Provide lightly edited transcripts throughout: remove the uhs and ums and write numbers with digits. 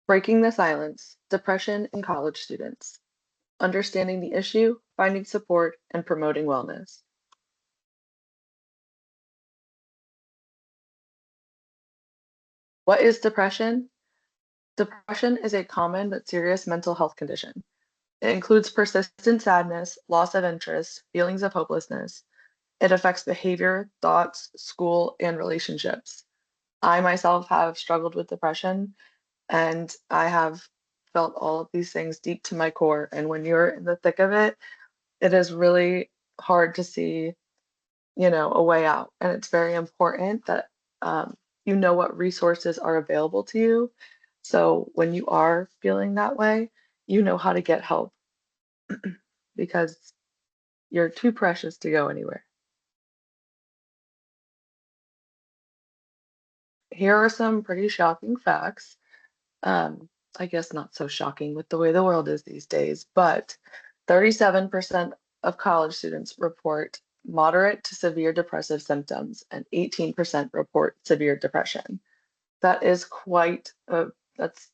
Breaking the silence, depression in college students, understanding the issue, finding support, and promoting wellness. What is depression? Depression is a common but serious mental health condition. It includes persistent sadness, loss of interest, feelings of hopelessness. It affects behavior, thoughts, school, and relationships. I myself have struggled with depression and I have felt all of these things deep to my core. And when you're in the thick of it, it is really hard to see, a way out. And it's very important that you know what resources are available to you. So when you are feeling that way, you know how to get help because you're too precious to go anywhere. Here are some pretty shocking facts. Um, I guess not so shocking with the way the world is these days, but 37% of college students report moderate to severe depressive symptoms, and 18% report severe depression. That is quite a that's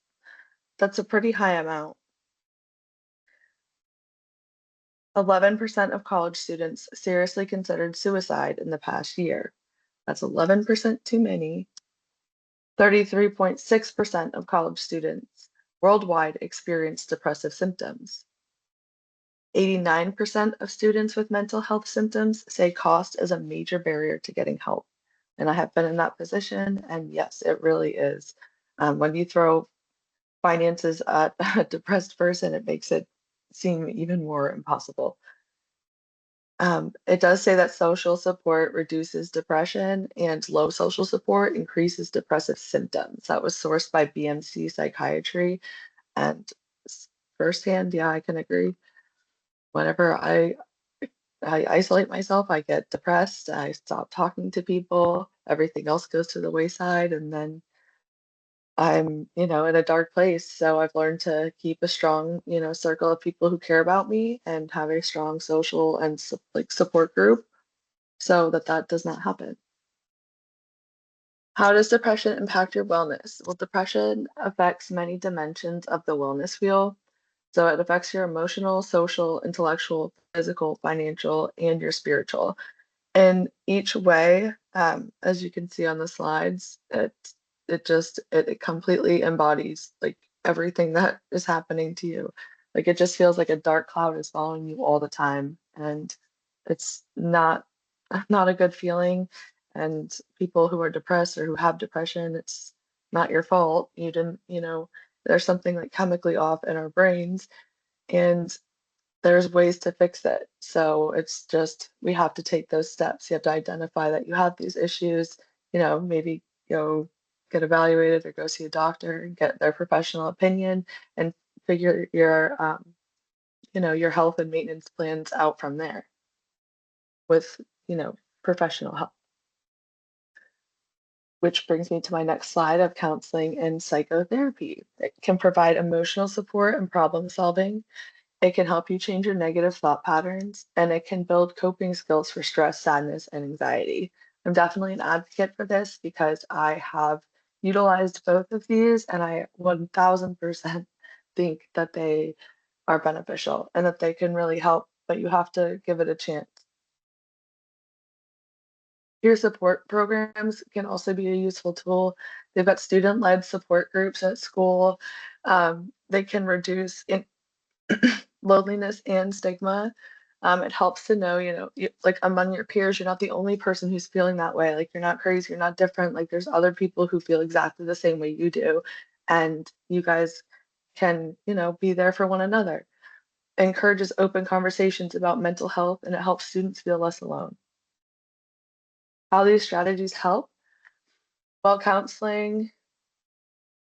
that's a pretty high amount. 11% of college students seriously considered suicide in the past year. That's 11% too many. 33.6% of college students worldwide experience depressive symptoms. 89% of students with mental health symptoms say cost is a major barrier to getting help. And I have been in that position, and yes, it really is. When you throw finances at a depressed person, it makes it seem even more impossible. It does say that social support reduces depression and low social support increases depressive symptoms. That was sourced by BMC Psychiatry. And firsthand, yeah, I can agree. Whenever I isolate myself, I get depressed, I stop talking to people, everything else goes to the wayside, and then I'm, in a dark place. So I've learned to keep a strong, circle of people who care about me and have a strong social and like support group so that that does not happen. How does depression impact your wellness? Well, depression affects many dimensions of the wellness wheel. So it affects your emotional, social, intellectual, physical, financial, and your spiritual. In each way, as you can see on the slides, it completely embodies like everything that is happening to you. Like it just feels like a dark cloud is following you all the time, and it's not a good feeling. And people who are depressed or who have depression, it's not your fault. You didn't, there's something like chemically off in our brains, and there's ways to fix it. So it's just we have to take those steps. You have to identify that you have these issues, maybe go get evaluated or go see a doctor and get their professional opinion and figure your health and maintenance plans out from there with, professional help. Which brings me to my next slide of counseling and psychotherapy. It can provide emotional support and problem solving. It can help you change your negative thought patterns, and it can build coping skills for stress, sadness, and anxiety. I'm definitely an advocate for this because I have utilized both of these, and I 1000% think that they are beneficial and that they can really help, but you have to give it a chance. Peer support programs can also be a useful tool. They've got student-led support groups at school. They can reduce loneliness and stigma. It helps to know, like among your peers, you're not the only person who's feeling that way. Like you're not crazy, you're not different. Like there's other people who feel exactly the same way you do. And you guys can, be there for one another. It encourages open conversations about mental health and it helps students feel less alone. How these strategies help? Well, counseling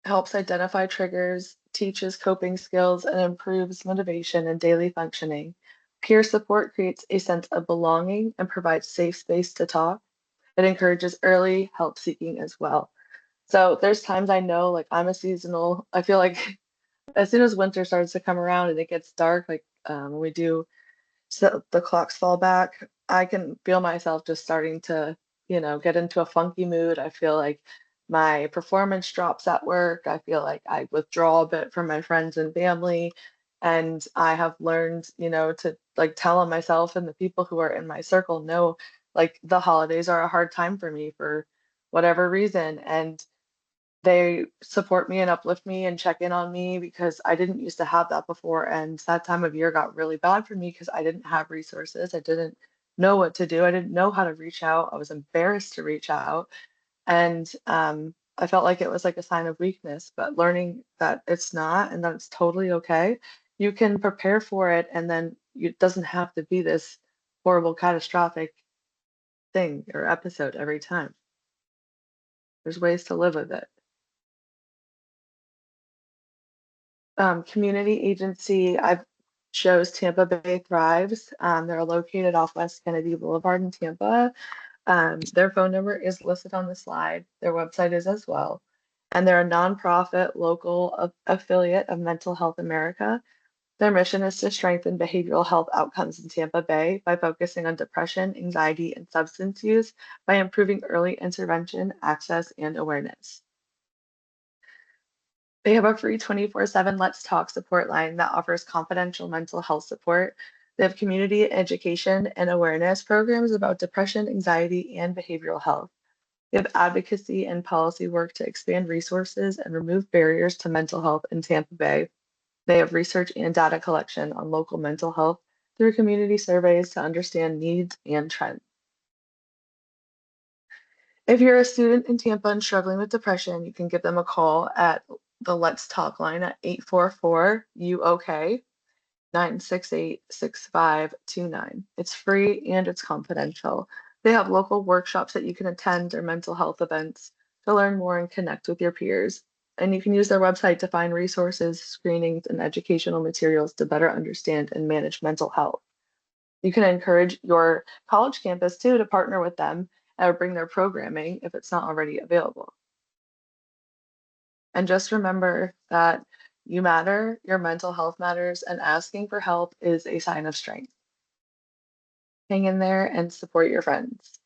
helps identify triggers, teaches coping skills, and improves motivation and daily functioning. Peer support creates a sense of belonging and provides safe space to talk. It encourages early help seeking as well. So there's times I know like I'm a seasonal, I feel like as soon as winter starts to come around and it gets dark, like when we do so the clocks fall back, I can feel myself just starting to, get into a funky mood. I feel like my performance drops at work. I feel like I withdraw a bit from my friends and family. And I have learned, to like tell on myself and the people who are in my circle know like the holidays are a hard time for me for whatever reason. And they support me and uplift me and check in on me because I didn't used to have that before. And that time of year got really bad for me because I didn't have resources. I didn't know what to do. I didn't know how to reach out. I was embarrassed to reach out. And I felt like it was like a sign of weakness, but learning that it's not and that it's totally okay, you can prepare for it. And then it doesn't have to be this horrible, catastrophic thing or episode every time. There's ways to live with it. Community agency, I've shows Tampa Bay Thrives. They're located off West Kennedy Boulevard in Tampa. Their phone number is listed on the slide. Their website is as well. And they're a nonprofit local affiliate of Mental Health America. Their mission is to strengthen behavioral health outcomes in Tampa Bay by focusing on depression, anxiety, and substance use by improving early intervention, access, and awareness. They have a free 24/7 Let's Talk support line that offers confidential mental health support. They have community education and awareness programs about depression, anxiety, and behavioral health. They have advocacy and policy work to expand resources and remove barriers to mental health in Tampa Bay. They have research and data collection on local mental health through community surveys to understand needs and trends. If you're a student in Tampa and struggling with depression, you can give them a call at the Let's Talk line at 844 UOK 968 6529. It's free and it's confidential. They have local workshops that you can attend or mental health events to learn more and connect with your peers. And you can use their website to find resources, screenings, and educational materials to better understand and manage mental health. You can encourage your college campus too to partner with them or bring their programming if it's not already available. And just remember that you matter, your mental health matters, and asking for help is a sign of strength. Hang in there and support your friends.